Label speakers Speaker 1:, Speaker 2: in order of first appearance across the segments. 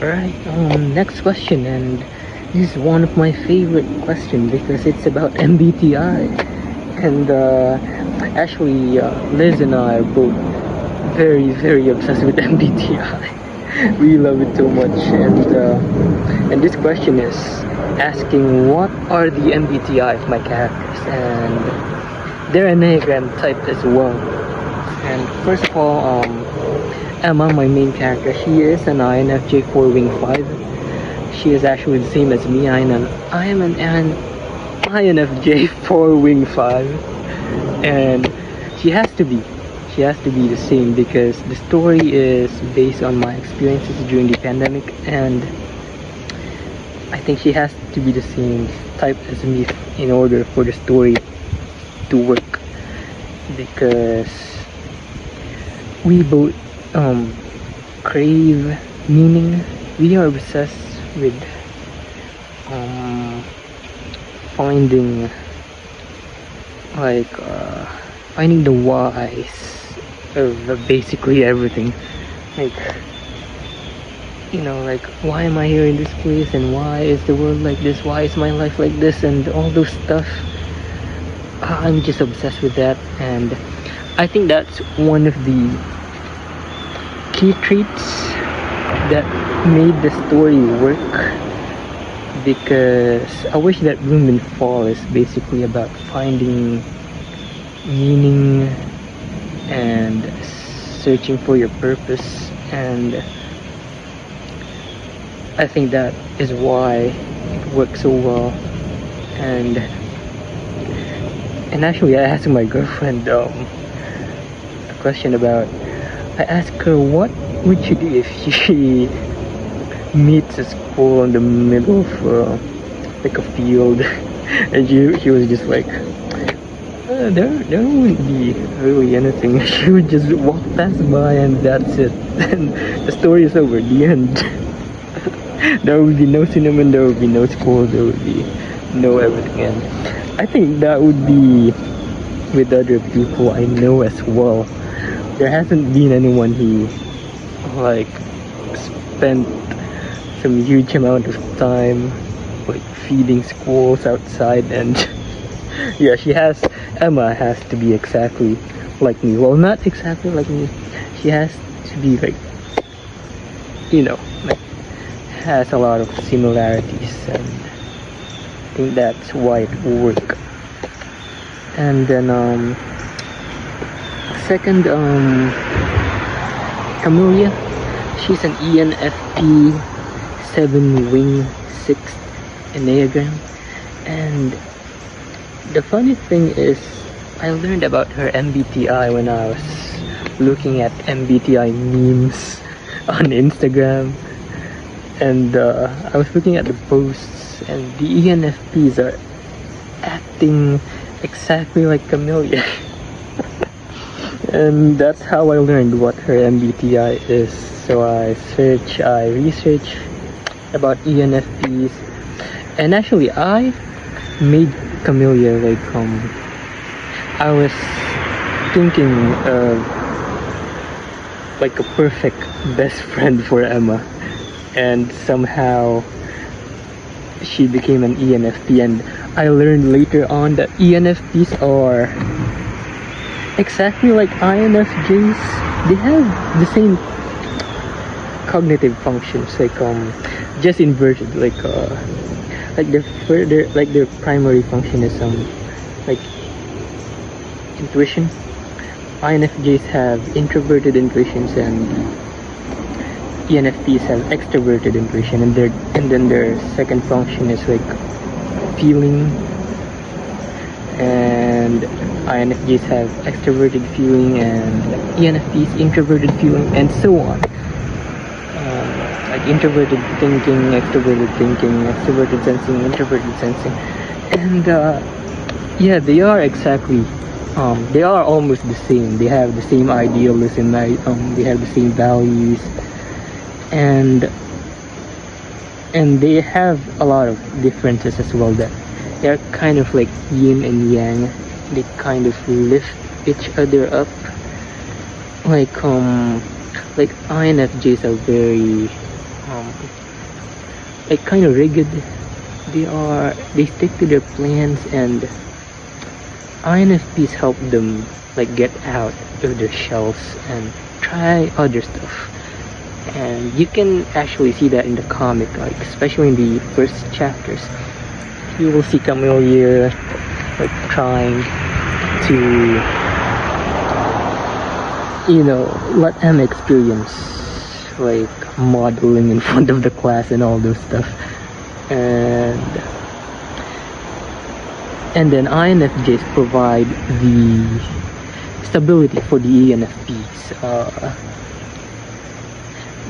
Speaker 1: Alright, next question, and this is one of my favorite questions because it's about MBTI. And actually, Liz and I are both very, very obsessed with MBTI. We love it so much, and this question is asking what are the MBTI of my characters and their Enneagram type as well. And first of all, Emma, my main character, she is an INFJ4 Wing 5. She is actually the same as me. I am an INFJ4 Wing 5. And she has to be. She has to be the same because the story is based on my experiences during the pandemic, and I think she has to be the same type as me in order for the story to work because we both crave meaning. We are obsessed with finding like finding the whys of basically everything. Like, like, why am I here in this place, and why is the world like this, why is my life like this, and all those stuff. I'm just obsessed with that, and I think that's one of the key traits that made the story work, because I wish that Bloom and Fall is basically about finding meaning and searching for your purpose, and I think that is why it works so well. And actually, I asked my girlfriend a question about. I asked her what would she do if she meets a squirrel in the middle of like a field, and she was just like, there wouldn't be really anything. She would just walk past by and that's it. And the story is over. The end. There would be no cinnamon. There would be no squirrel. There would be no everything. And I think that would be with other people I know as well. There hasn't been anyone who like spent some huge amount of time like feeding squirrels outside, and yeah, Emma has to be exactly like me. Well, not exactly like me. She has to be like, like has a lot of similarities, and I think that's why it will work. And then second, Camellia, she's an ENFP 7 Wing 6 Enneagram, and the funny thing is I learned about her MBTI when I was looking at MBTI memes on Instagram, and I was looking at the posts, and the ENFPs are acting exactly like Camellia. And that's how I learned what her MBTI is. So I research about ENFPs, and actually I made Camellia like I was thinking of like a perfect best friend for Emma, and somehow she became an ENFP, and I learned later on that ENFPs are exactly like INFJs. They have the same cognitive functions, like just inverted, like their primary function is like intuition. INFJs have introverted intuitions, and ENFPs have extroverted intuition, and then their second function is like feeling, and INFJs have extroverted feeling, and ENFPs introverted feeling, and so on. Like introverted thinking, extroverted sensing, introverted sensing, and yeah, they are exactly. They are almost the same. They have the same idealism. They have the same values, and they have a lot of differences as well. That they're kind of like yin and yang. They kind of lift each other up. Like INFJs are very like kind of rigid. They stick to their plans, and INFPs help them like get out of their shells and try other stuff. And you can actually see that in the comic, like especially in the first chapters. You will see Camille like trying to, let Emma experience like modeling in front of the class and all those stuff. And then INFJs provide the stability for the ENFPs.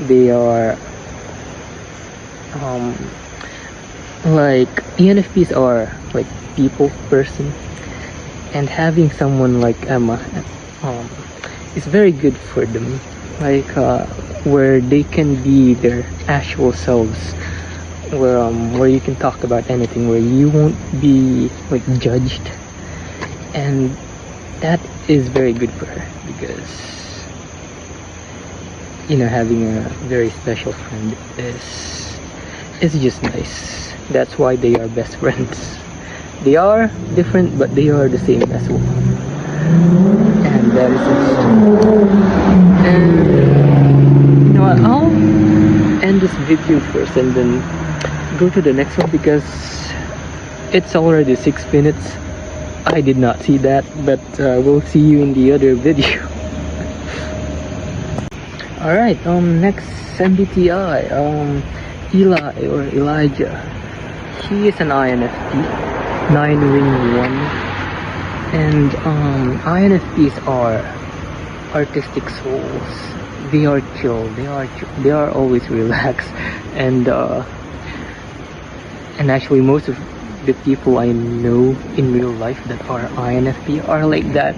Speaker 1: They are like ENFPs are like people person, and having someone like Emma is very good for them, like where they can be their actual selves, where you can talk about anything, where you won't be like judged. And that is very good for her, because having a very special friend is just nice. That's why they are best friends. They are different, but they are the same as well. And that is interesting. And I'll end this video first and then go to the next one, because it's already 6 minutes. I did not see that, but we'll see you in the other video. Alright, next MBTI, Eli or Elijah. He is an INFP, 9-ring 1. And INFPs are artistic souls. They are chill. They are always relaxed. And actually most of the people I know in real life that are INFP are like that.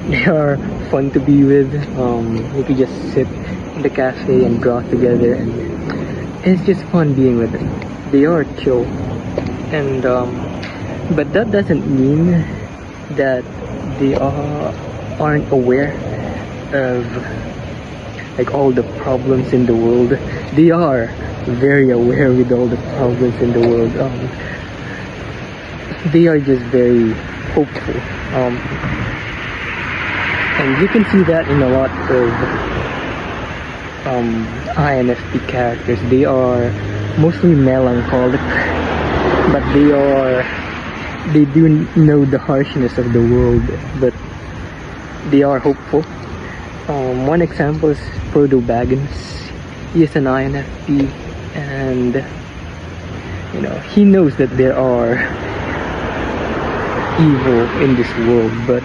Speaker 1: They are fun to be with. You could just sit in the cafe and draw together, and it's just fun being with them. They are chill. And but that doesn't mean that they aren't aware of like all the problems in the world. They are very aware with all the problems in the world. They are just very hopeful, and you can see that in a lot of INFP characters. They are mostly melancholic, but they do know the harshness of the world, but they are hopeful. One example is Frodo Baggins. He is an INFP, and he knows that there are evil in this world, but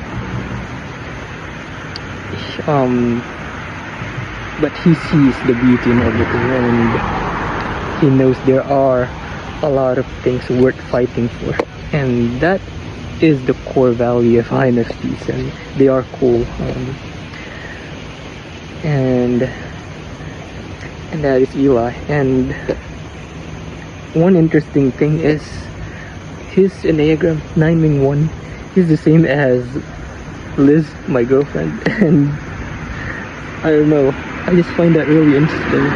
Speaker 1: he sees the beauty in everything, and he knows there are a lot of things worth fighting for, and that is the core value of INFPs, and they are cool. And that is Eli. And one interesting thing is his Enneagram 9-ring-1 is the same as Liz, my girlfriend, and I don't know, I just find that really interesting,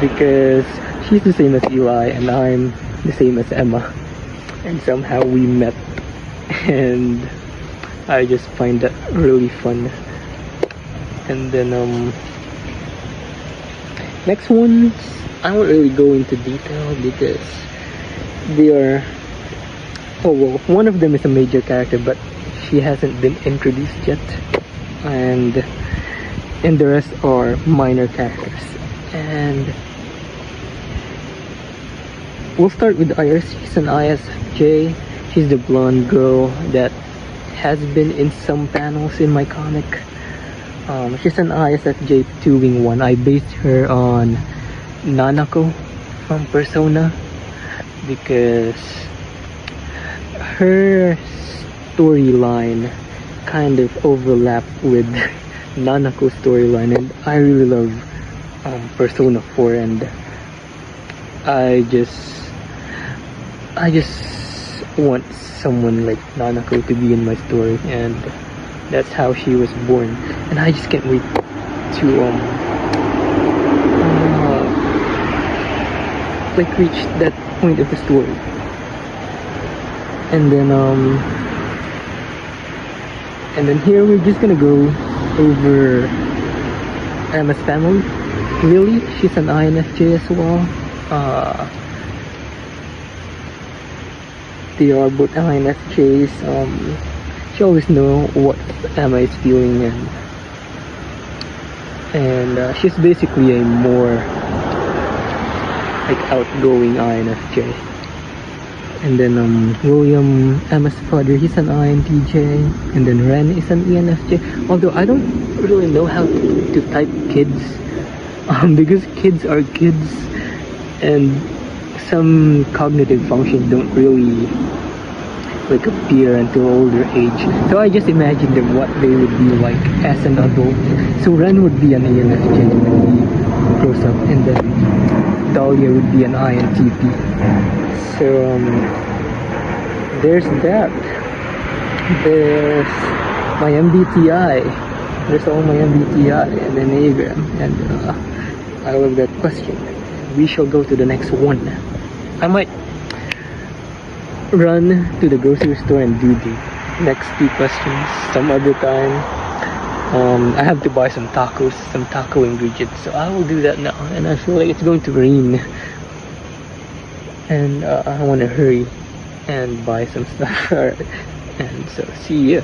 Speaker 1: because she's the same as Eli and I'm the same as Emma, and somehow we met, and I just find that really fun. And then next ones I won't really go into detail, because they are, one of them is a major character, but she hasn't been introduced yet, and the rest are minor characters. And we'll start with Iris. She's an ISFJ. She's the blonde girl that has been in some panels in my comic. She's an ISFJ 2-wing 1. I based her on Nanako from Persona, because her storyline kind of overlapped with Nanako's storyline, and I really love Persona 4, and I just want someone like Nanako to be in my story, and that's how she was born. And I just can't wait to like reach that point of the story. And then here we're just gonna go over Emma's family. Really, she's an INFJ as well. They are both INFJs. She always know what Emma is feeling, and she's basically a more like outgoing INFJ. And then William, Emma's father, he's an INTJ, and then Ren is an ENFJ. Although I don't really know how to type kids, because kids are kids, and some cognitive functions don't really like appear until older age. So I just imagine them what they would be like as an adult. So Ren would be an ENFJ when he grows up, and then Dahlia would be an INTP. So there's that. There's my MBTI. There's all my MBTI and Enneagram, and I love that question. We shall go to the next one. I might run to the grocery store and do the next two questions some other time. I have to buy some tacos, some taco ingredients, so I will do that now. And I feel like it's going to rain, and I want to hurry and buy some stuff. And so see ya.